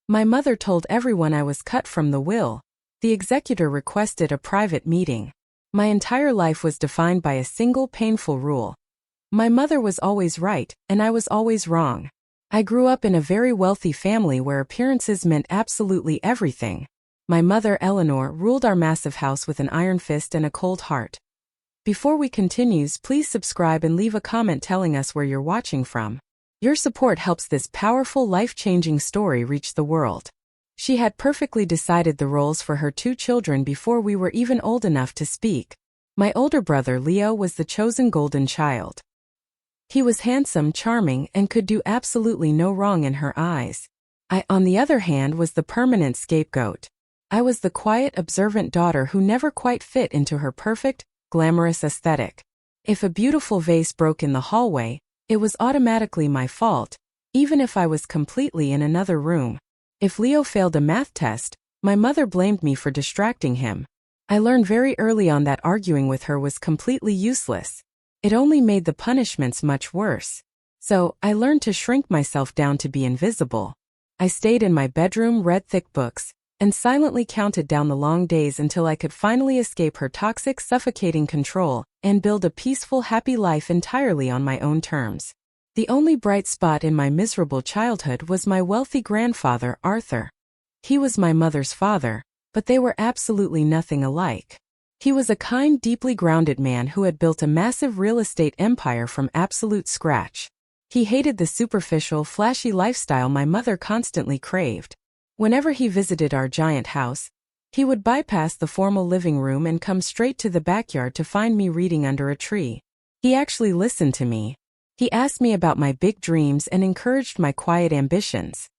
My mother told everyone I was cut from the will. The executor requested a private meeting. My entire life was defined by a single painful rule. My mother was always right, and I was always wrong. I grew up in a very wealthy family where appearances meant absolutely everything. My mother, Eleanor, ruled our massive house with an iron fist and a cold heart. Before we continue, please subscribe and leave a comment telling us where you're watching from. Your support helps this powerful, life-changing story reach the world. She had perfectly decided the roles for her 2 children before we were even old enough to speak. My older brother, Leo, was the chosen golden child. He was handsome, charming, and could do absolutely no wrong in her eyes. I, on the other hand, was the permanent scapegoat. I was the quiet, observant daughter who never quite fit into her perfect, glamorous aesthetic. If a beautiful vase broke in the hallway, it was automatically my fault, even if I was completely in another room. If Leo failed a math test, my mother blamed me for distracting him. I learned very early on that arguing with her was completely useless. It only made the punishments much worse. So, I learned to shrink myself down to be invisible. I stayed in my bedroom, read thick books, and silently counted down the long days until I could finally escape her toxic, suffocating control and build a peaceful, happy life entirely on my own terms. The only bright spot in my miserable childhood was my wealthy grandfather, Arthur. He was my mother's father, but they were absolutely nothing alike. He was a kind, deeply grounded man who had built a massive real estate empire from absolute scratch. He hated the superficial, flashy lifestyle my mother constantly craved. Whenever he visited our giant house, he would bypass the formal living room and come straight to the backyard to find me reading under a tree. He actually listened to me. He asked me about my big dreams and encouraged my quiet ambitions.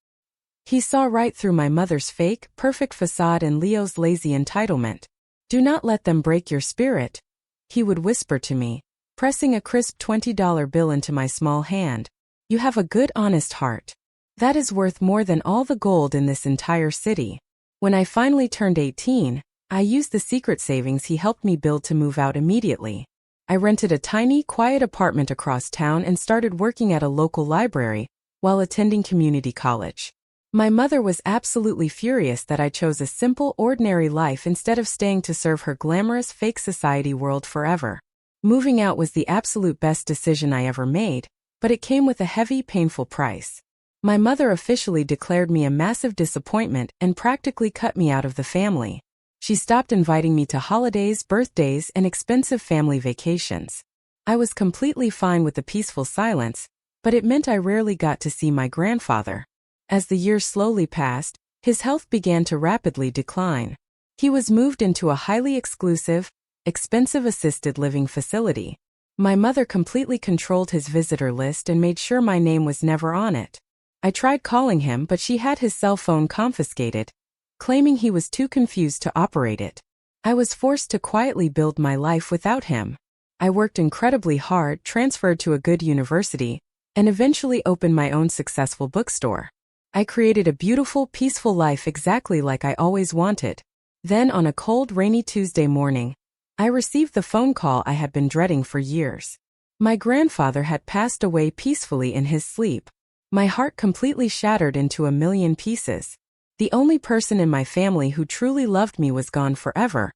He saw right through my mother's fake, perfect facade and Leo's lazy entitlement. "Do not let them break your spirit," he would whisper to me, pressing a crisp $20 bill into my small hand. "You have a good, honest heart. That is worth more than all the gold in this entire city." When I finally turned 18, I used the secret savings he helped me build to move out immediately. I rented a tiny, quiet apartment across town and started working at a local library while attending community college. My mother was absolutely furious that I chose a simple, ordinary life instead of staying to serve her glamorous, fake society world forever. Moving out was the absolute best decision I ever made, but it came with a heavy, painful price. My mother officially declared me a massive disappointment and practically cut me out of the family. She stopped inviting me to holidays, birthdays, and expensive family vacations. I was completely fine with the peaceful silence, but it meant I rarely got to see my grandfather. As the years slowly passed, his health began to rapidly decline. He was moved into a highly exclusive, expensive assisted living facility. My mother completely controlled his visitor list and made sure my name was never on it. I tried calling him, but she had his cell phone confiscated, claiming he was too confused to operate it. I was forced to quietly build my life without him. I worked incredibly hard, transferred to a good university, and eventually opened my own successful bookstore. I created a beautiful, peaceful life exactly like I always wanted. Then on a cold, rainy Tuesday morning, I received the phone call I had been dreading for years. My grandfather had passed away peacefully in his sleep. My heart completely shattered into a million pieces. The only person in my family who truly loved me was gone forever,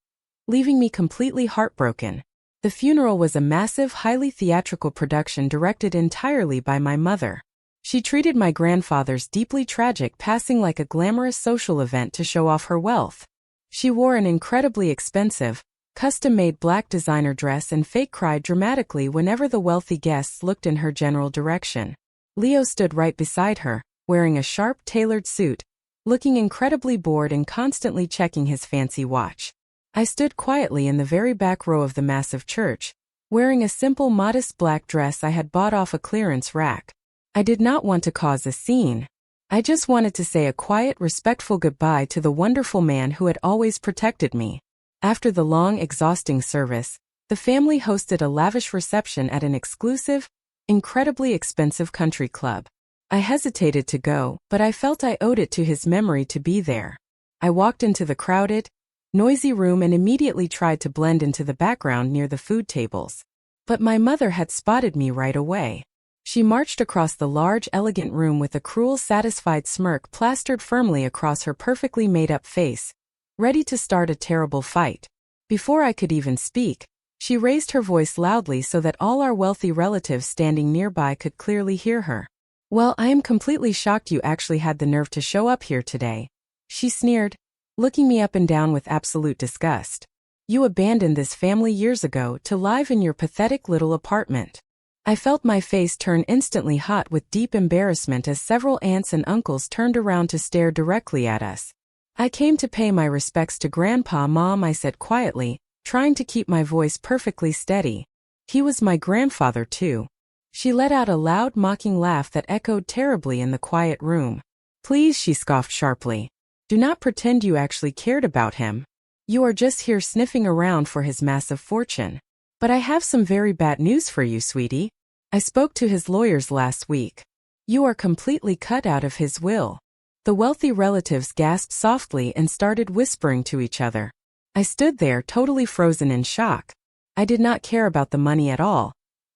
leaving me completely heartbroken. The funeral was a massive, highly theatrical production directed entirely by my mother. She treated my grandfather's deeply tragic passing like a glamorous social event to show off her wealth. She wore an incredibly expensive, custom-made black designer dress and fake cried dramatically whenever the wealthy guests looked in her general direction. Leo stood right beside her, wearing a sharp, tailored suit, looking incredibly bored and constantly checking his fancy watch. I stood quietly in the very back row of the massive church, wearing a simple, modest black dress I had bought off a clearance rack. I did not want to cause a scene. I just wanted to say a quiet, respectful goodbye to the wonderful man who had always protected me. After the long, exhausting service, the family hosted a lavish reception at an exclusive, incredibly expensive country club. I hesitated to go, but I felt I owed it to his memory to be there. I walked into the crowded, noisy room and immediately tried to blend into the background near the food tables. But my mother had spotted me right away. She marched across the large, elegant room with a cruel, satisfied smirk plastered firmly across her perfectly made-up face, ready to start a terrible fight. Before I could even speak, she raised her voice loudly so that all our wealthy relatives standing nearby could clearly hear her. "Well, I am completely shocked you actually had the nerve to show up here today," she sneered, looking me up and down with absolute disgust. "You abandoned this family years ago to live in your pathetic little apartment." I felt my face turn instantly hot with deep embarrassment as several aunts and uncles turned around to stare directly at us. "I came to pay my respects to Grandpa, Mom," I said quietly, trying to keep my voice perfectly steady. "He was my grandfather too." She let out a loud, mocking laugh that echoed terribly in the quiet room. "Please," she scoffed sharply, "do not pretend you actually cared about him. You are just here sniffing around for his massive fortune. But I have some very bad news for you, sweetie. I spoke to his lawyers last week. You are completely cut out of his will." The wealthy relatives gasped softly and started whispering to each other. I stood there totally frozen in shock. I did not care about the money at all,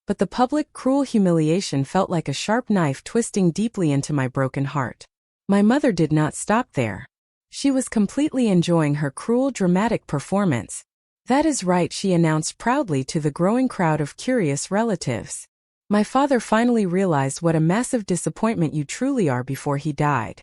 but the public, cruel humiliation felt like a sharp knife twisting deeply into my broken heart. My mother did not stop there. She was completely enjoying her cruel, dramatic performance. "That is right," she announced proudly to the growing crowd of curious relatives. "My father finally realized what a massive disappointment you truly are before he died.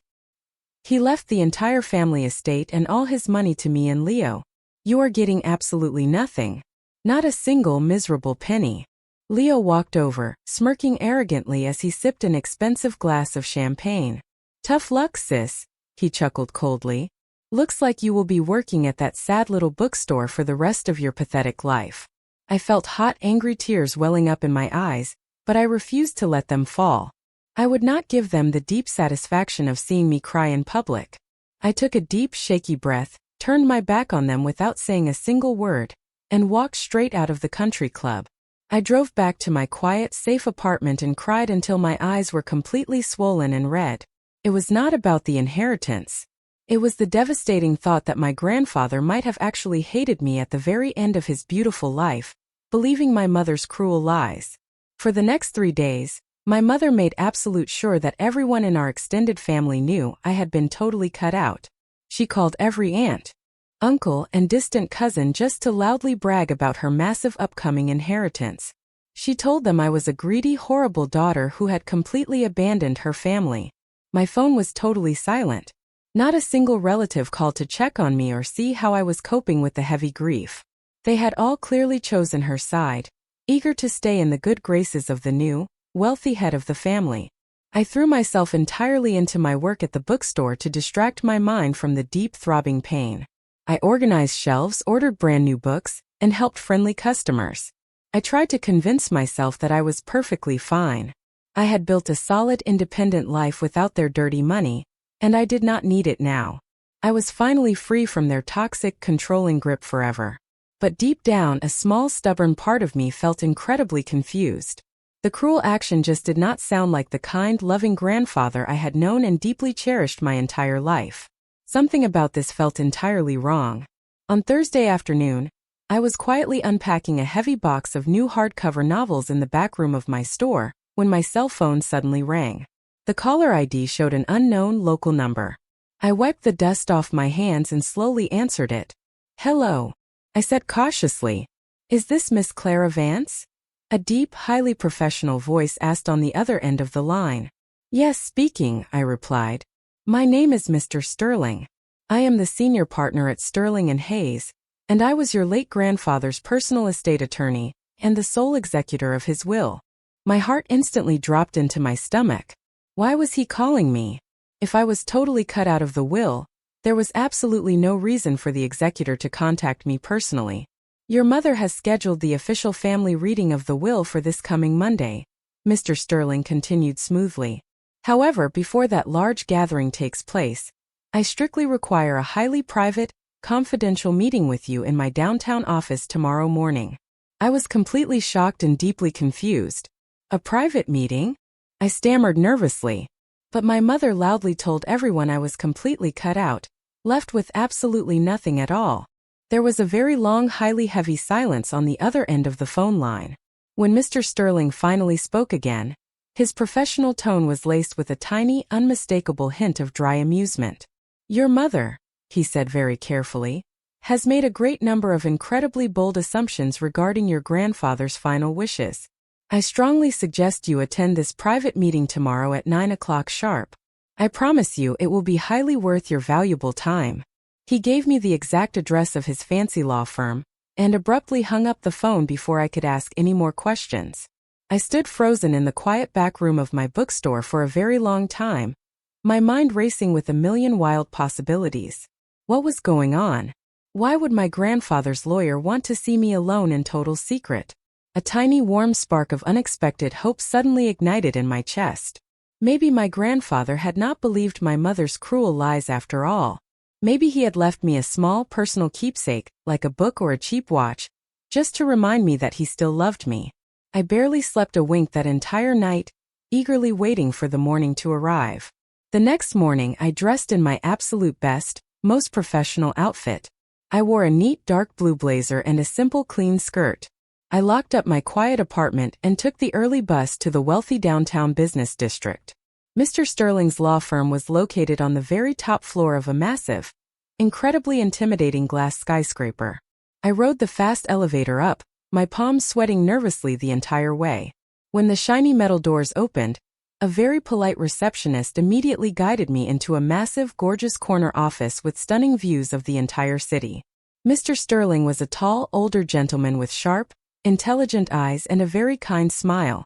He left the entire family estate and all his money to me and Leo. You are getting absolutely nothing. Not a single miserable penny." Leo walked over, smirking arrogantly as he sipped an expensive glass of champagne. "Tough luck, sis," he chuckled coldly. "Looks like you will be working at that sad little bookstore for the rest of your pathetic life." I felt hot, angry tears welling up in my eyes, but I refused to let them fall. I would not give them the deep satisfaction of seeing me cry in public. I took a deep, shaky breath, turned my back on them without saying a single word, and walked straight out of the country club. I drove back to my quiet, safe apartment and cried until my eyes were completely swollen and red. It was not about the inheritance. It was the devastating thought that my grandfather might have actually hated me at the very end of his beautiful life, believing my mother's cruel lies. For the next 3 days, my mother made absolute sure that everyone in our extended family knew I had been totally cut out. She called every aunt, uncle, and distant cousin just to loudly brag about her massive upcoming inheritance. She told them I was a greedy, horrible daughter who had completely abandoned her family. My phone was totally silent. Not a single relative called to check on me or see how I was coping with the heavy grief. They had all clearly chosen her side, eager to stay in the good graces of the new, wealthy head of the family. I threw myself entirely into my work at the bookstore to distract my mind from the deep, throbbing pain. I organized shelves, ordered brand new books, and helped friendly customers. I tried to convince myself that I was perfectly fine. I had built a solid, independent life without their dirty money, and I did not need it now. I was finally free from their toxic, controlling grip forever. But deep down, a small, stubborn part of me felt incredibly confused. The cruel action just did not sound like the kind, loving grandfather I had known and deeply cherished my entire life. Something about this felt entirely wrong. On Thursday afternoon, I was quietly unpacking a heavy box of new hardcover novels in the back room of my store when my cell phone suddenly rang. The caller ID showed an unknown local number. I wiped the dust off my hands and slowly answered it. "Hello," I said cautiously. "Is this Miss Clara Vance?" A deep, highly professional voice asked on the other end of the line. "Yes, speaking," I replied. "My name is Mr. Sterling. I am the senior partner at Sterling and Hayes, and I was your late grandfather's personal estate attorney and the sole executor of his will." My heart instantly dropped into my stomach. Why was he calling me? If I was totally cut out of the will, there was absolutely no reason for the executor to contact me personally. "Your mother has scheduled the official family reading of the will for this coming Monday," Mr. Sterling continued smoothly. "However, before that large gathering takes place, I strictly require a highly private, confidential meeting with you in my downtown office tomorrow morning." I was completely shocked and deeply confused. "A private meeting?" I stammered nervously. But my mother loudly told everyone I was completely cut out, left with absolutely nothing at all. There was a very long, highly heavy silence on the other end of the phone line. When Mr. Sterling finally spoke again, His professional tone was laced with a tiny, unmistakable hint of dry amusement. "Your mother," he said very carefully, "has made a great number of incredibly bold assumptions regarding your grandfather's final wishes. I strongly suggest you attend this private meeting tomorrow at 9 o'clock sharp. I promise you it will be highly worth your valuable time." He gave me the exact address of his fancy law firm, and abruptly hung up the phone before I could ask any more questions. I stood frozen in the quiet back room of my bookstore for a very long time, my mind racing with a million wild possibilities. What was going on? Why would my grandfather's lawyer want to see me alone in total secret? A tiny warm spark of unexpected hope suddenly ignited in my chest. Maybe my grandfather had not believed my mother's cruel lies after all. Maybe he had left me a small personal keepsake, like a book or a cheap watch, just to remind me that he still loved me. I barely slept a wink that entire night, eagerly waiting for the morning to arrive. The next morning I dressed in my absolute best, most professional outfit. I wore a neat dark blue blazer and a simple clean skirt. I locked up my quiet apartment and took the early bus to the wealthy downtown business district. Mr. Sterling's law firm was located on the very top floor of a massive, incredibly intimidating glass skyscraper. I rode the fast elevator up, my palms sweating nervously the entire way. When the shiny metal doors opened, a very polite receptionist immediately guided me into a massive, gorgeous corner office with stunning views of the entire city. Mr. Sterling was a tall, older gentleman with sharp, intelligent eyes and a very kind smile.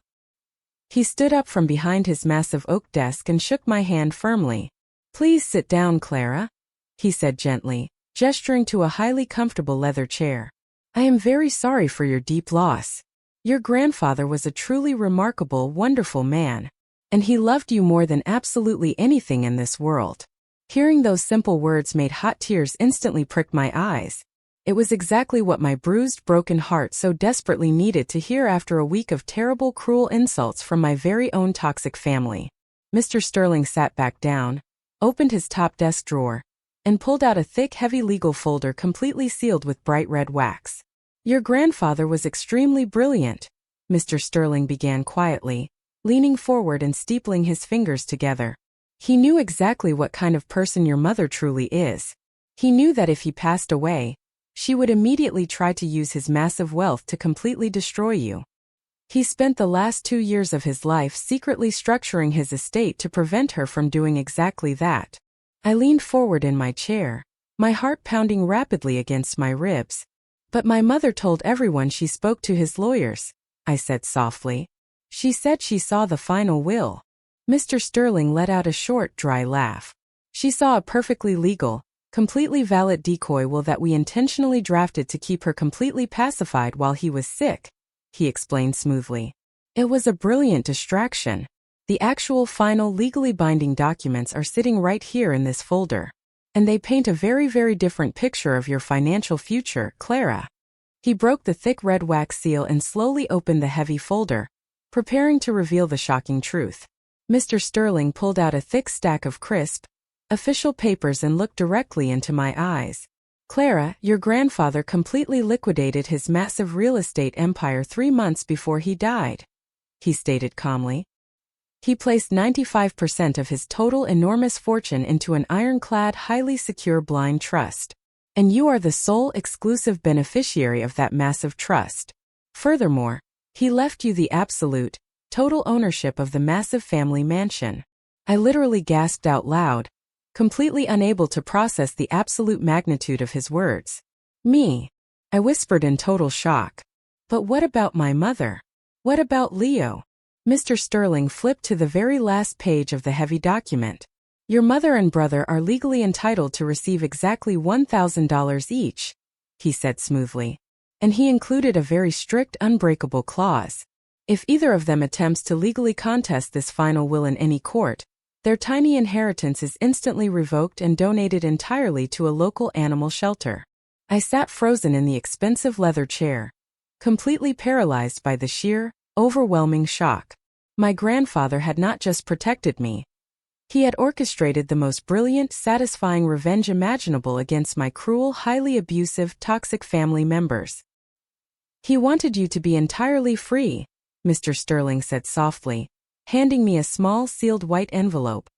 He stood up from behind his massive oak desk and shook my hand firmly. "Please sit down, Clara," he said gently, gesturing to a highly comfortable leather chair. "I am very sorry for your deep loss. Your grandfather was a truly remarkable, wonderful man, and he loved you more than absolutely anything in this world." Hearing those simple words made hot tears instantly prick my eyes. It was exactly what my bruised, broken heart so desperately needed to hear after a week of terrible, cruel insults from my very own toxic family. Mr. Sterling sat back down, opened his top desk drawer, and pulled out a thick, heavy legal folder completely sealed with bright red wax. "Your grandfather was extremely brilliant," Mr. Sterling began quietly, leaning forward and steepling his fingers together. "He knew exactly what kind of person your mother truly is. He knew that if he passed away, she would immediately try to use his massive wealth to completely destroy you. He spent the last 2 years of his life secretly structuring his estate to prevent her from doing exactly that." I leaned forward in my chair, my heart pounding rapidly against my ribs. "But my mother told everyone she spoke to his lawyers," I said softly. "She said she saw the final will." Mr. Sterling let out a short, dry laugh. "She saw a perfectly legal, completely valid decoy will that we intentionally drafted to keep her completely pacified while he was sick," he explained smoothly. "It was a brilliant distraction. The actual final legally binding documents are sitting right here in this folder. And they paint a very, very different picture of your financial future, Clara." He broke the thick red wax seal and slowly opened the heavy folder, preparing to reveal the shocking truth. Mr. Sterling pulled out a thick stack of crisp, official papers and looked directly into my eyes. "Clara, your grandfather completely liquidated his massive real estate empire 3 months before he died," he stated calmly. "He placed 95% of his total enormous fortune into an ironclad, highly secure blind trust. And you are the sole exclusive beneficiary of that massive trust. Furthermore, he left you the absolute, total ownership of the massive family mansion." I literally gasped out loud, completely unable to process the absolute magnitude of his words. "Me?" I whispered in total shock. "But what about my mother? What about Leo?" Mr. Sterling flipped to the very last page of the heavy document. "Your mother and brother are legally entitled to receive exactly $1,000 each," he said smoothly. And he included a very strict, unbreakable clause. If either of them attempts to legally contest this final will in any court, their tiny inheritance is instantly revoked and donated entirely to a local animal shelter. I sat frozen in the expensive leather chair, completely paralyzed by the sheer, overwhelming shock. My grandfather had not just protected me. He had orchestrated the most brilliant, satisfying revenge imaginable against my cruel, highly abusive, toxic family members. "He wanted you to be entirely free," Mr. Sterling said softly, handing me a small sealed white envelope.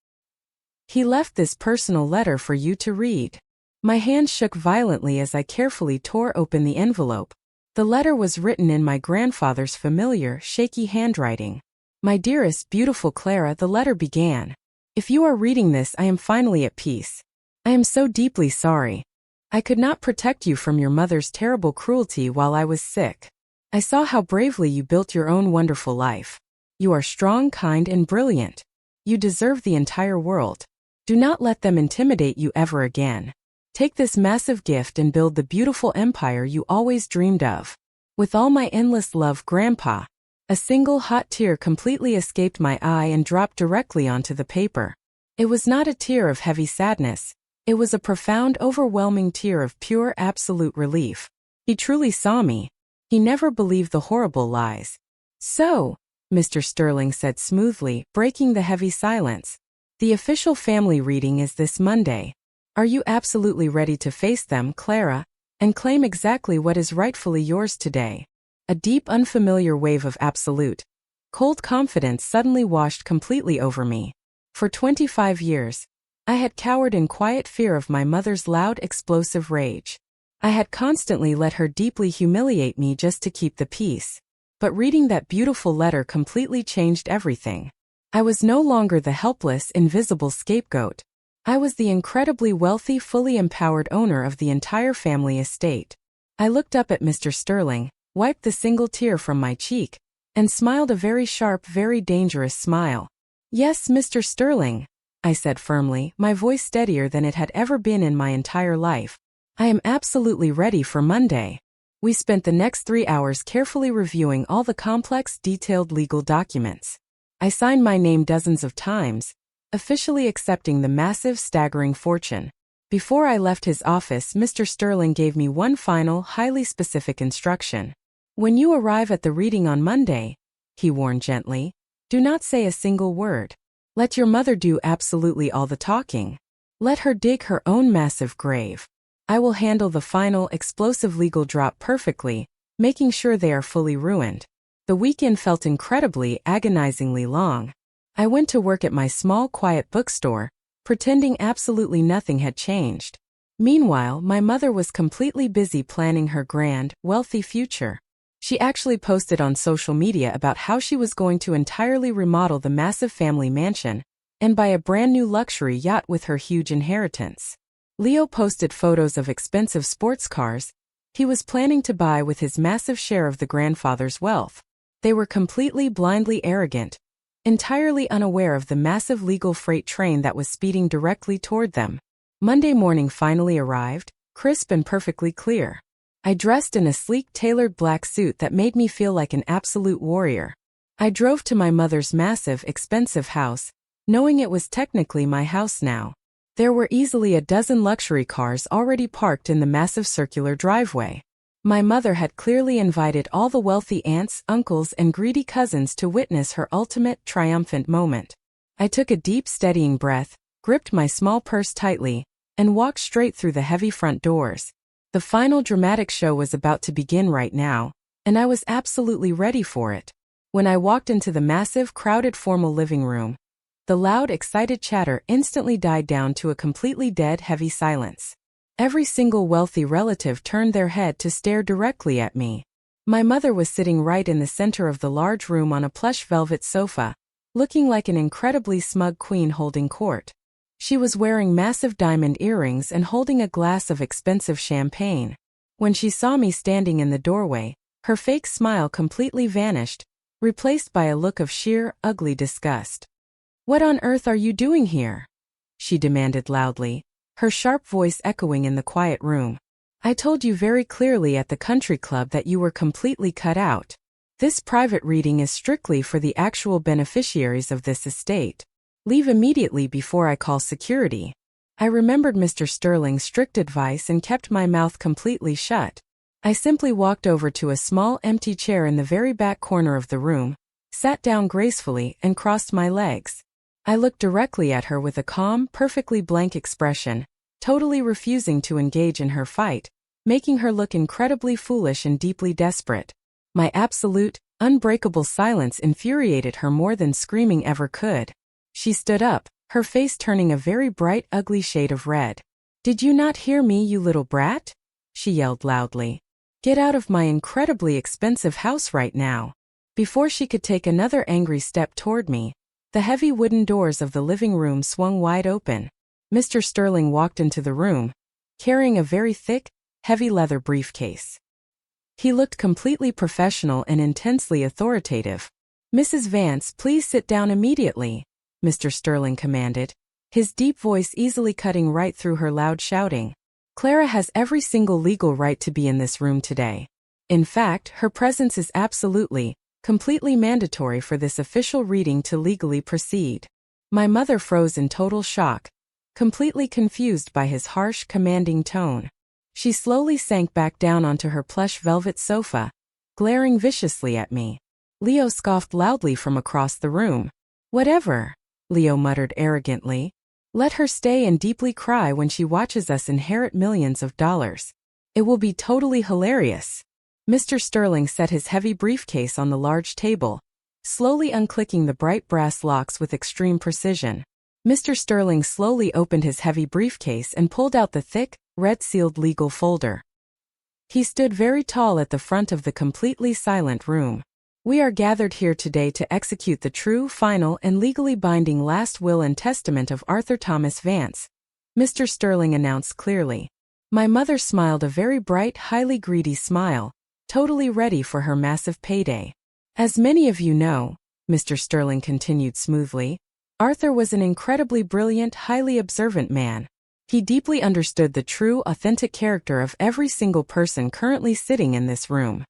"He left this personal letter for you to read." My hand shook violently as I carefully tore open the envelope. The letter was written in my grandfather's familiar, shaky handwriting. "My dearest, beautiful Clara," the letter began. "If you are reading this, I am finally at peace. I am so deeply sorry. I could not protect you from your mother's terrible cruelty while I was sick. I saw how bravely you built your own wonderful life. You are strong, kind, and brilliant. You deserve the entire world. Do not let them intimidate you ever again. Take this massive gift and build the beautiful empire you always dreamed of. With all my endless love, Grandpa." A single hot tear completely escaped my eye and dropped directly onto the paper. It was not a tear of heavy sadness. It was a profound, overwhelming tear of pure, absolute relief. He truly saw me. He never believed the horrible lies. "So," Mr. Sterling said smoothly, breaking the heavy silence, "the official family reading is this Monday. Are you absolutely ready to face them, Clara, and claim exactly what is rightfully yours today?" A deep, unfamiliar wave of absolute, cold confidence suddenly washed completely over me. For 25 years, I had cowered in quiet fear of my mother's loud, explosive rage. I had constantly let her deeply humiliate me just to keep the peace. But reading that beautiful letter completely changed everything. I was no longer the helpless, invisible scapegoat. I was the incredibly wealthy, fully empowered owner of the entire family estate. I looked up at Mr. Sterling, wiped the single tear from my cheek, and smiled a very sharp, very dangerous smile. "Yes, Mr. Sterling," I said firmly, my voice steadier than it had ever been in my entire life. "I am absolutely ready for Monday." We spent the next 3 hours carefully reviewing all the complex, detailed legal documents. I signed my name dozens of times, officially accepting the massive, staggering fortune. Before I left his office, Mr. Sterling gave me one final, highly specific instruction. "When you arrive at the reading on Monday," he warned gently, "do not say a single word. Let your mother do absolutely all the talking. Let her dig her own massive grave. I will handle the final, explosive legal drop perfectly, making sure they are fully ruined." The weekend felt incredibly, agonizingly long. I went to work at my small, quiet bookstore, pretending absolutely nothing had changed. Meanwhile, my mother was completely busy planning her grand, wealthy future. She actually posted on social media about how she was going to entirely remodel the massive family mansion and buy a brand new luxury yacht with her huge inheritance. Leo posted photos of expensive sports cars he was planning to buy with his massive share of the grandfather's wealth. They were completely, blindly arrogant, entirely unaware of the massive legal freight train that was speeding directly toward them. Monday morning finally arrived, crisp and perfectly clear. I dressed in a sleek, tailored black suit that made me feel like an absolute warrior. I drove to my mother's massive, expensive house, knowing it was technically my house now. There were easily a dozen luxury cars already parked in the massive circular driveway. My mother had clearly invited all the wealthy aunts, uncles, and greedy cousins to witness her ultimate, triumphant moment. I took a deep, steadying breath, gripped my small purse tightly, and walked straight through the heavy front doors. The final dramatic show was about to begin right now, and I was absolutely ready for it. When I walked into the massive, crowded formal living room, the loud, excited chatter instantly died down to a completely dead, heavy silence. Every single wealthy relative turned their head to stare directly at me. My mother was sitting right in the center of the large room on a plush velvet sofa, looking like an incredibly smug queen holding court. She was wearing massive diamond earrings and holding a glass of expensive champagne. When she saw me standing in the doorway, her fake smile completely vanished, replaced by a look of sheer, ugly disgust. "What on earth are you doing here?" she demanded loudly, her sharp voice echoing in the quiet room. "I told you very clearly at the country club that you were completely cut out. This private reading is strictly for the actual beneficiaries of this estate. Leave immediately before I call security." I remembered Mr. Sterling's strict advice and kept my mouth completely shut. I simply walked over to a small empty chair in the very back corner of the room, sat down gracefully, and crossed my legs. I looked directly at her with a calm, perfectly blank expression, totally refusing to engage in her fight, making her look incredibly foolish and deeply desperate. My absolute, Unbreakable silence infuriated her more than screaming ever could. She stood up, her face turning a very bright, ugly shade of red. "Did you not hear me, you little brat?" she yelled loudly. "Get out of my incredibly expensive house right now." Before she could take another angry step toward me, the heavy wooden doors of the living room swung wide open. Mr. Sterling walked into the room, carrying a very thick, heavy leather briefcase. He looked completely professional and intensely authoritative. "Mrs. Vance, please sit down immediately," Mr. Sterling commanded, his deep voice easily cutting right through her loud shouting. "Clara has every single legal right to be in this room today. In fact, her presence is absolutely, completely mandatory for this official reading to legally proceed." My mother froze in total shock, completely confused by his harsh, commanding tone. She slowly sank back down onto her plush velvet sofa, glaring viciously at me. Leo scoffed loudly from across the room. "Whatever," Leo muttered arrogantly. "Let her stay and deeply cry when she watches us inherit millions of dollars. It will be totally hilarious." Mr. Sterling set his heavy briefcase on the large table, slowly unclicking the bright brass locks with extreme precision. Mr. Sterling slowly opened his heavy briefcase and pulled out the thick, red-sealed legal folder. He stood very tall at the front of the completely silent room. "We are gathered here today to execute the true, final, and legally binding last will and testament of Arthur Thomas Vance," Mr. Sterling announced clearly. My mother smiled a very bright, highly greedy smile, totally ready for her massive payday. "As many of you know," Mr. Sterling continued smoothly, "Arthur was an incredibly brilliant, highly observant man. He deeply understood the true, authentic character of every single person currently sitting in this room."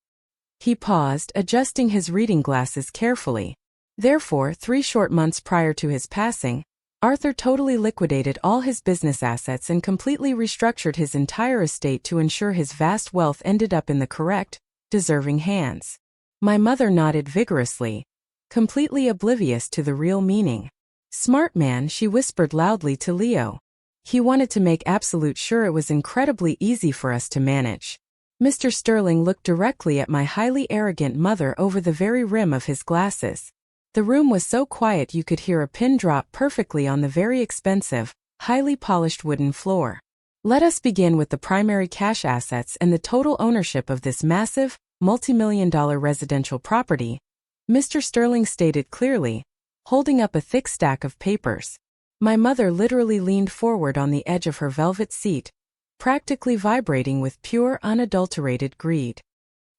He paused, adjusting his reading glasses carefully. "Therefore, 3 short months prior to his passing, Arthur totally liquidated all his business assets and completely restructured his entire estate to ensure his vast wealth ended up in the correct, deserving hands." My mother nodded vigorously, completely oblivious to the real meaning. "Smart man," she whispered loudly to Leo. "He wanted to make absolute sure it was incredibly easy for us to manage." Mr. Sterling looked directly at my highly arrogant mother over the very rim of his glasses. The room was so quiet you could hear a pin drop perfectly on the very expensive, highly polished wooden floor. "Let us begin with the primary cash assets and the total ownership of this massive, multi-million-dollar residential property," Mr. Sterling stated clearly, holding up a thick stack of papers. My mother literally leaned forward on the edge of her velvet seat, practically vibrating with pure, unadulterated greed.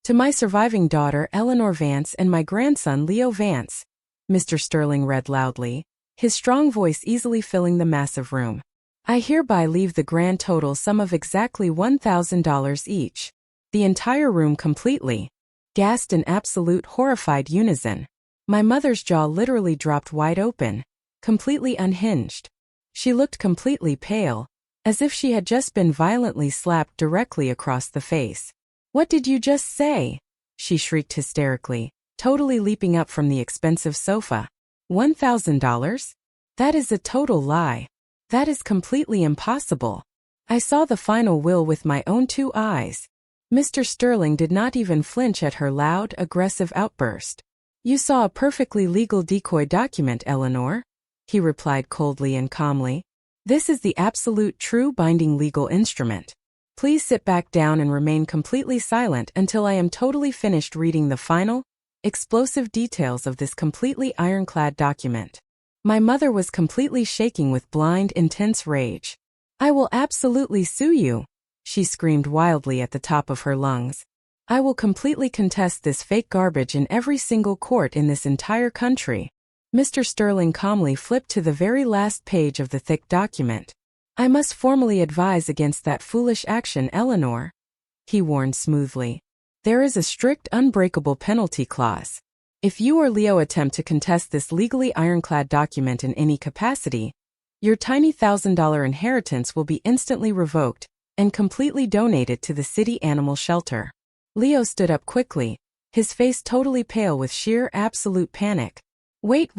"To my surviving daughter Eleanor Vance and my grandson Leo Vance," Mr. Sterling read loudly, his strong voice easily filling the massive room. "I hereby leave the grand total sum of exactly $1,000 each." The entire room completely gasped in absolute horrified unison. My mother's jaw literally dropped wide open, completely unhinged. She looked completely pale, as if she had just been violently slapped directly across the face. "What did you just say?" she shrieked hysterically, totally leaping up from the expensive sofa. $1,000? That is a total lie. That is completely impossible. I saw the final will with my own 2 eyes. Mr. Sterling did not even flinch at her loud, aggressive outburst. "You saw a perfectly legal decoy document, Eleanor," he replied coldly and calmly. "This is the absolute true binding legal instrument. Please sit back down and remain completely silent until I am totally finished reading the final, explosive details of this completely ironclad document." My mother was completely shaking with blind, intense rage. "I will absolutely sue you," she screamed wildly at the top of her lungs. "I will completely contest this fake garbage in every single court in this entire country." Mr. Sterling calmly flipped to the very last page of the thick document. "I must formally advise against that foolish action, Eleanor," he warned smoothly. "There is a strict, unbreakable penalty clause. If you or Leo attempt to contest this legally ironclad document in any capacity, your tiny $1,000 inheritance will be instantly revoked and completely donated to the city animal shelter." Leo stood up quickly, his face totally pale with sheer, absolute panic. Wait,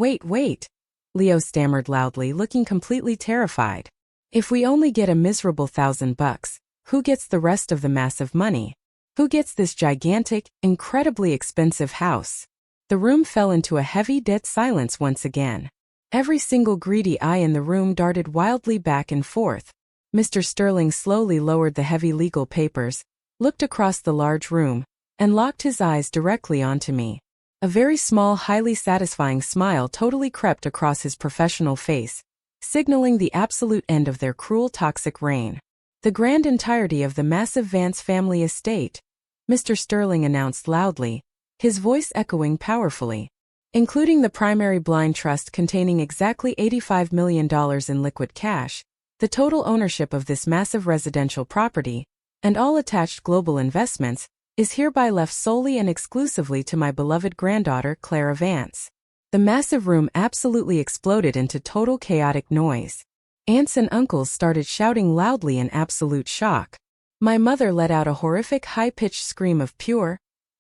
Leo stammered loudly, looking completely terrified. "If we only get a miserable $1,000, who gets the rest of the massive money? Who gets this gigantic, incredibly expensive house?" The room fell into a heavy, dead silence once again. Every single greedy eye in the room darted wildly back and forth. Mr. Sterling slowly lowered the heavy legal papers, looked across the large room, and locked his eyes directly onto me. A very small, highly satisfying smile totally crept across his professional face, signaling the absolute end of their cruel, toxic reign. The grand entirety of the massive Vance family estate, Mr. Sterling announced loudly, his voice echoing powerfully, including the primary blind trust containing exactly $85 million in liquid cash, the total ownership of this massive residential property, and all attached global investments, is hereby left solely and exclusively to my beloved granddaughter Clara Vance. The massive room absolutely exploded into total chaotic noise. Aunts and uncles started shouting loudly in absolute shock. My mother let out a horrific high-pitched scream of pure,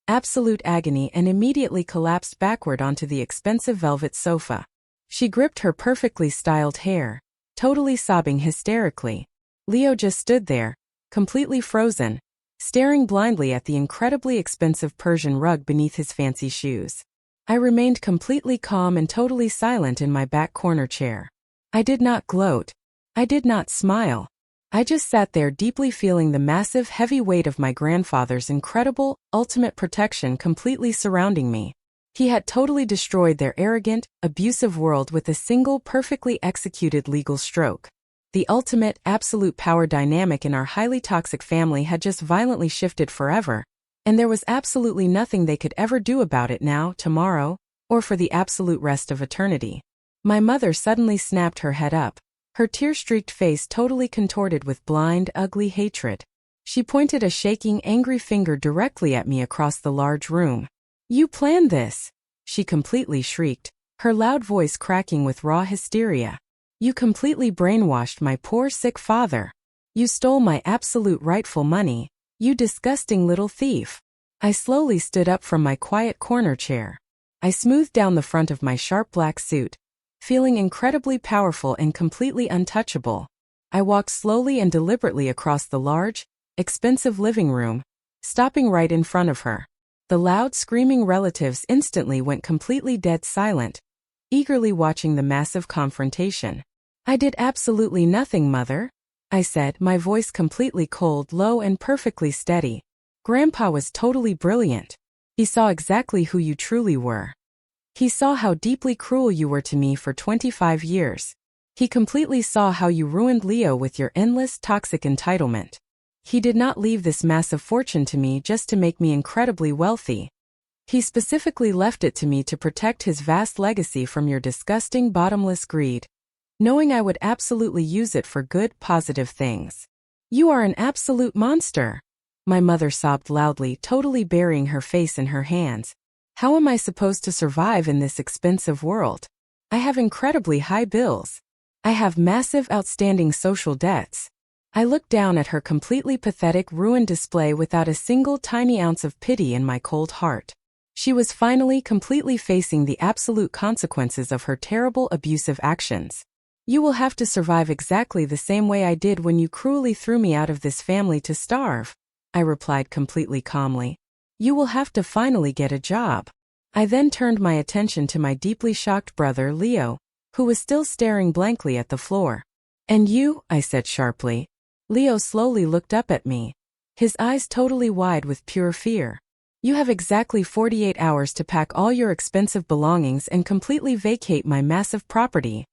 absolute agony and immediately collapsed backward onto the expensive velvet sofa. She gripped her perfectly styled hair, totally sobbing hysterically. Leo just stood there, completely frozen, staring blindly at the incredibly expensive Persian rug beneath his fancy shoes. I remained completely calm and totally silent in my back corner chair. I did not gloat. I did not smile. I just sat there deeply feeling the massive, heavy weight of my grandfather's incredible, ultimate protection completely surrounding me. He had totally destroyed their arrogant, abusive world with a single perfectly executed legal stroke. The ultimate, absolute power dynamic in our highly toxic family had just violently shifted forever, and there was absolutely nothing they could ever do about it now, tomorrow, or for the absolute rest of eternity. My mother suddenly snapped her head up, her tear-streaked face totally contorted with blind, ugly hatred. She pointed a shaking, angry finger directly at me across the large room. "You planned this!" she completely shrieked, her loud voice cracking with raw hysteria. "You completely brainwashed my poor sick father. You stole my absolute rightful money, you disgusting little thief." I slowly stood up from my quiet corner chair. I smoothed down the front of my sharp black suit, feeling incredibly powerful and completely untouchable. I walked slowly and deliberately across the large, expensive living room, stopping right in front of her. The loud, screaming relatives instantly went completely dead silent, eagerly watching the massive confrontation. "I did absolutely nothing, Mother," I said, my voice completely cold, low and perfectly steady. "Grandpa was totally brilliant. He saw exactly who you truly were. He saw how deeply cruel you were to me for 25 years. He completely saw how you ruined Leo with your endless, toxic entitlement. He did not leave this massive fortune to me just to make me incredibly wealthy. He specifically left it to me to protect his vast legacy from your disgusting, bottomless greed, knowing I would absolutely use it for good, positive things. You are an absolute monster." My mother sobbed loudly, totally burying her face in her hands. "How am I supposed to survive in this expensive world? I have incredibly high bills. I have massive outstanding social debts." I looked down at her completely pathetic, ruined display without a single tiny ounce of pity in my cold heart. She was finally completely facing the absolute consequences of her terrible, abusive actions. "You will have to survive exactly the same way I did when you cruelly threw me out of this family to starve," I replied completely calmly. "You will have to finally get a job." I then turned my attention to my deeply shocked brother, Leo, who was still staring blankly at the floor. "And you?" I said sharply. Leo slowly looked up at me, his eyes totally wide with pure fear. "You have exactly 48 hours to pack all your expensive belongings and completely vacate my massive property,"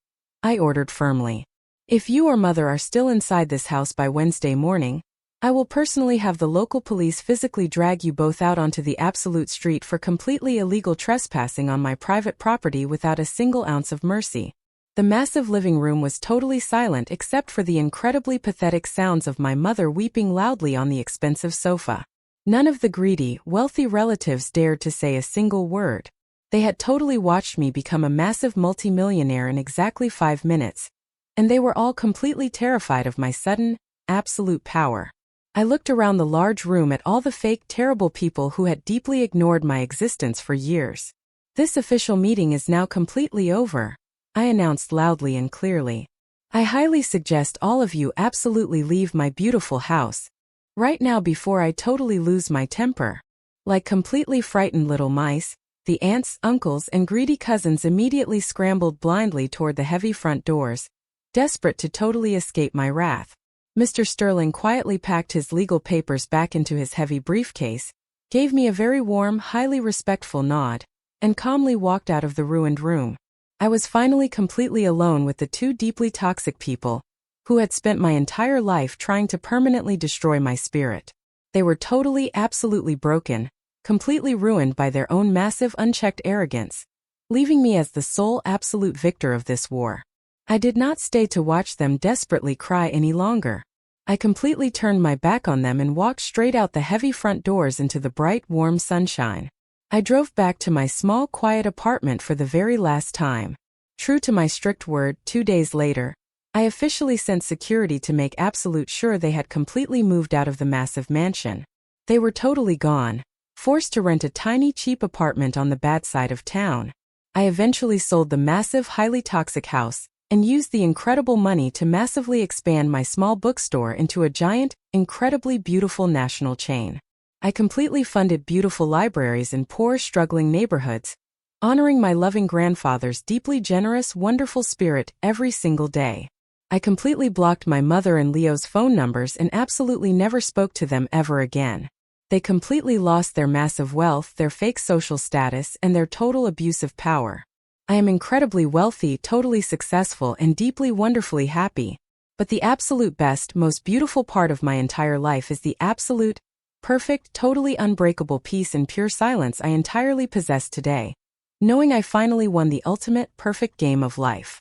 I ordered firmly. "If you or Mother are still inside this house by Wednesday morning, I will personally have the local police physically drag you both out onto the absolute street for completely illegal trespassing on my private property without a single ounce of mercy." The massive living room was totally silent except for the incredibly pathetic sounds of my mother weeping loudly on the expensive sofa. None of the greedy, wealthy relatives dared to say a single word. They had totally watched me become a massive multimillionaire in exactly 5 minutes, and they were all completely terrified of my sudden, absolute power. I looked around the large room at all the fake, terrible people who had deeply ignored my existence for years. "This official meeting is now completely over," I announced loudly and clearly. "I highly suggest all of you absolutely leave my beautiful house right now before I totally lose my temper. Like completely frightened little mice, The aunts, uncles, and greedy cousins immediately scrambled blindly toward the heavy front doors, desperate to totally escape my wrath. Mr. Sterling quietly packed his legal papers back into his heavy briefcase, gave me a very warm, highly respectful nod, and calmly walked out of the ruined room. I was finally completely alone with the two deeply toxic people who had spent my entire life trying to permanently destroy my spirit. They were totally, absolutely broken, completely ruined by their own massive, unchecked arrogance, leaving me as the sole absolute victor of this war. I did not stay to watch them desperately cry any longer. I completely turned my back on them and walked straight out the heavy front doors into the bright, warm sunshine. I drove back to my small, quiet apartment for the very last time. True to my strict word, 2 days later, I officially sent security to make absolute sure they had completely moved out of the massive mansion. They were totally gone, forced to rent a tiny, cheap apartment on the bad side of town. I eventually sold the massive, highly toxic house and used the incredible money to massively expand my small bookstore into a giant, incredibly beautiful national chain. I completely funded beautiful libraries in poor, struggling neighborhoods, honoring my loving grandfather's deeply generous, wonderful spirit every single day. I completely blocked my mother and Leo's phone numbers and absolutely never spoke to them ever again. They completely lost their massive wealth, their fake social status, and their total abuse of power. I am incredibly wealthy, totally successful, and deeply wonderfully happy. But the absolute best, most beautiful part of my entire life is the absolute, perfect, totally unbreakable peace and pure silence I entirely possess today, knowing I finally won the ultimate, perfect game of life.